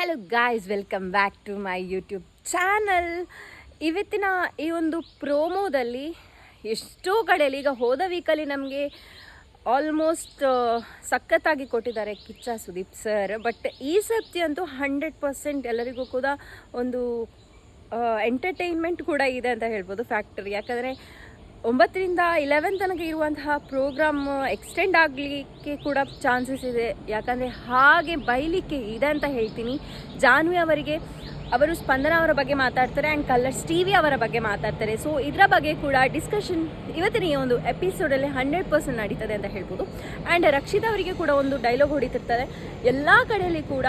Hello guys, welcome back to my YouTube channel. ಇವತ್ತಿನ ಈ ಒಂದು ಪ್ರೋಮೋದಲ್ಲಿ ಎಷ್ಟೋ ಕಡೆಯಲ್ಲಿ ಈಗ ಹೋದ ವೀಕಲ್ಲಿ ನಮಗೆ ಆಲ್ಮೋಸ್ಟ್ ಸಖತ್ತಾಗಿ ಕೊಟ್ಟಿದ್ದಾರೆ ಕಿಚ್ಚ ಸುದೀಪ್ ಸರ್. ಬಟ್ ಈ ಸರ್ತಿ ಅಂತೂ 100% ಎಲ್ಲರಿಗೂ ಕೂಡ ಒಂದು ಎಂಟರ್ಟೈನ್ಮೆಂಟ್ ಕೂಡ ಇದೆ ಅಂತ ಹೇಳ್ಬೋದು ಫ್ಯಾಕ್ಟರಿ. ಯಾಕಂದರೆ 9ರಿಂದ 11 ತನಕ ಇರುವಂತಹ ಪ್ರೋಗ್ರಾಮ್ ಎಕ್ಸ್ಟೆಂಡ್ ಆಗಲಿಕ್ಕೆ ಕೂಡ ಚಾನ್ಸಸ್ ಇದೆ. ಯಾಕಂದರೆ ಹಾಗೆ ಬೈಲಿಕ್ಕೆ ಇದೆ ಅಂತ ಹೇಳ್ತೀನಿ. ಜಾನ್ವಿ ಅವರಿಗೆ ಅವರು ಸ್ಪಂದನ ಅವರ ಬಗ್ಗೆ ಮಾತಾಡ್ತಾರೆ ಆ್ಯಂಡ್ ಕಲರ್ಸ್ ಟಿವಿ ಅವರ ಬಗ್ಗೆ ಮಾತಾಡ್ತಾರೆ. ಸೊ ಇದರ ಬಗ್ಗೆ ಕೂಡ ಡಿಸ್ಕಷನ್ ಇವತ್ತಿನ ಈ ಒಂದು ಎಪಿಸೋಡಲ್ಲಿ 100% ನಡೀತದೆ ಅಂತ ಹೇಳ್ಬೋದು. ಆ್ಯಂಡ್ ರಕ್ಷಿತ್ ಅವರಿಗೆ ಕೂಡ ಒಂದು ಡೈಲಾಗ್ ಹೊಡಿತಿರ್ತಾರೆ. ಎಲ್ಲ ಕಡೆಯಲ್ಲಿ ಕೂಡ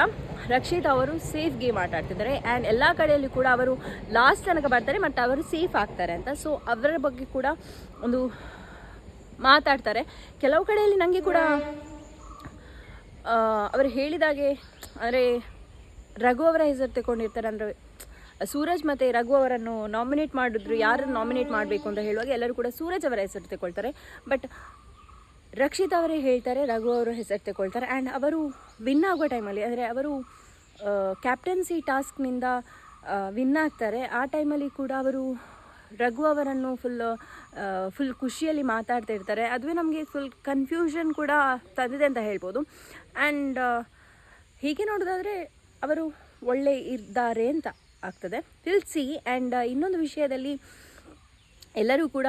ರಕ್ಷಿತ್ ಅವರು ಸೇಫ್ ಗೇಮ್ ಆಟಾಡ್ತಿದ್ದಾರೆ ಆ್ಯಂಡ್ ಎಲ್ಲ ಕಡೆಯಲ್ಲಿ ಕೂಡ ಅವರು ಲಾಸ್ಟ್ ತನಕ ಬರ್ತಾರೆ ಮತ್ತು ಅವರು ಸೇಫ್ ಆಗ್ತಾರೆ ಅಂತ. ಸೊ ಅವರ ಬಗ್ಗೆ ಕೂಡ ಒಂದು ಮಾತಾಡ್ತಾರೆ. ಕೆಲವು ಕಡೆಯಲ್ಲಿ ನನಗೆ ಕೂಡ ಅವರು ಹೇಳಿದಾಗೆ ಅಂದರೆ ರಘು ಅವರ ಹೆಸರು ತಗೊಂಡಿರ್ತಾರೆ. ಅಂದರೆ ಸೂರಜ್ ಮತ್ತು ರಘು ಅವರನ್ನು ನಾಮಿನೇಟ್ ಮಾಡಿದ್ರು, ಯಾರನ್ನು ನಾಮಿನೇಟ್ ಮಾಡಬೇಕು ಅಂತ ಹೇಳುವಾಗ ಎಲ್ಲರೂ ಕೂಡ ಸೂರಜ್ ಅವರ ಹೆಸರು ತಗೊಳ್ತಾರೆ. ಬಟ್ ರಕ್ಷಿತ್ ಅವರೇ ಹೇಳ್ತಾರೆ ರಘು ಅವರ ಹೆಸರು ತಗೊಳ್ತಾರೆ. ಆ್ಯಂಡ್ ಅವರು ವಿನ್ ಆಗೋ ಟೈಮಲ್ಲಿ ಅಂದರೆ ಅವರು ಕ್ಯಾಪ್ಟನ್ಸಿ ಟಾಸ್ಕ್ನಿಂದ ವಿನ್ ಆಗ್ತಾರೆ. ಆ ಟೈಮಲ್ಲಿ ಕೂಡ ಅವರು ರಘು ಅವರನ್ನು ಫುಲ್ ಖುಷಿಯಲ್ಲಿ ಮಾತಾಡ್ತಾ ಇರ್ತಾರೆ. ಅದುವೇ ನಮಗೆ ಫುಲ್ ಕನ್ಫ್ಯೂಷನ್ ಕೂಡ ತಂದಿದೆ ಅಂತ ಹೇಳ್ಬೋದು. ಆ್ಯಂಡ್ ಹೀಗೆ ನೋಡೋದಾದರೆ ಅವರು ಒಳ್ಳೆ ಇದ್ದಾರೆ ಅಂತ ಆಗ್ತದೆ, ತಿಳಿಸಿ. ಆ್ಯಂಡ್ ಇನ್ನೊಂದು ವಿಷಯದಲ್ಲಿ ಎಲ್ಲರೂ ಕೂಡ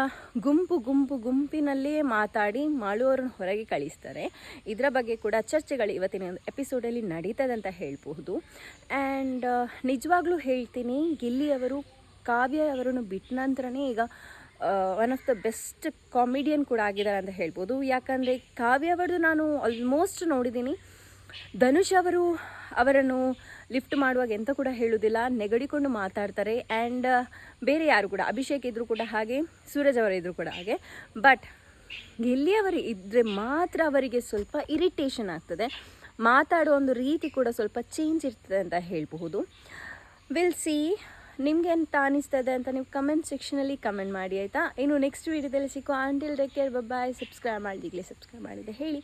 ಗುಂಪಿನಲ್ಲೇ ಮಾತಾಡಿ ಮಾಳುವವರನ್ನು ಹೊರಗೆ ಕಳಿಸ್ತಾರೆ. ಇದರ ಬಗ್ಗೆ ಕೂಡ ಚರ್ಚೆಗಳು ಇವತ್ತಿನ ಎಪಿಸೋಡಲ್ಲಿ ನಡೀತದೆ ಅಂತ ಹೇಳ್ಬಹುದು. ಆ್ಯಂಡ್ ನಿಜವಾಗ್ಲೂ ಹೇಳ್ತೀನಿ, ಗಿಲ್ಲಿ ಅವರು ಕಾವ್ಯ ಅವರನ್ನು ಬಿಟ್ಟ ನಂತರನೇ ಈಗ one of the best comedian ಕೂಡ ಆಗಿದ್ದಾರೆ ಅಂತ ಹೇಳ್ಬೋದು. ಯಾಕಂದರೆ ಕಾವ್ಯ ಅವರದು ನಾನು ಆಲ್ಮೋಸ್ಟ್ ನೋಡಿದ್ದೀನಿ. ಧನುಷ್ ಅವರು ಅವರನ್ನು ಲಿಫ್ಟ್ ಮಾಡುವಾಗ ಎಂತ ಕೂಡ ಹೇಳೋದಿಲ್ಲ, ನೆಗಡಿಕೊಂಡು ಮಾತಾಡ್ತಾರೆ. ಆ್ಯಂಡ್ ಬೇರೆ ಯಾರು ಕೂಡ, ಅಭಿಷೇಕ್ ಇದ್ದರೂ ಕೂಡ ಹಾಗೆ, ಸೂರಜ್ ಅವರು ಇದ್ದರೂ ಕೂಡ ಹಾಗೆ. ಬಟ್ ಗಿಲ್ಲಿಯವರು ಇದ್ದರೆ ಮಾತ್ರ ಅವರಿಗೆ ಸ್ವಲ್ಪ ಇರಿಟೇಷನ್ ಆಗ್ತದೆ, ಮಾತಾಡೋ ಒಂದು ರೀತಿ ಕೂಡ ಸ್ವಲ್ಪ ಚೇಂಜ್ ಇರ್ತದೆ ಅಂತ ಹೇಳಬಹುದು. ವಿಲ್ ಸಿ ನಿಮ್ಗೆ ಎಂತ ಅನಿಸ್ತದೆ ಅಂತ ನೀವು ಕಮೆಂಟ್ ಸೆಕ್ಷನಲ್ಲಿ ಕಮೆಂಟ್ ಮಾಡಿ, ಆಯಿತಾ? ಇನ್ನು ನೆಕ್ಸ್ಟ್ ವೀಡಿಯೋದಲ್ಲಿ ಸಿಕ್ಕೋ. ಅಂಟಿಲ್ ಟೇಕ್ ಕೇರ್, ಬಾಯ್. ಸಬ್ಸ್ಕ್ರೈಬ್ ಮಾಡಿದಿಗ್ಲೇ ಸಬ್ಸ್ಕ್ರೈಬ್ ಮಾಡಿದೆ ಹೇಳಿ.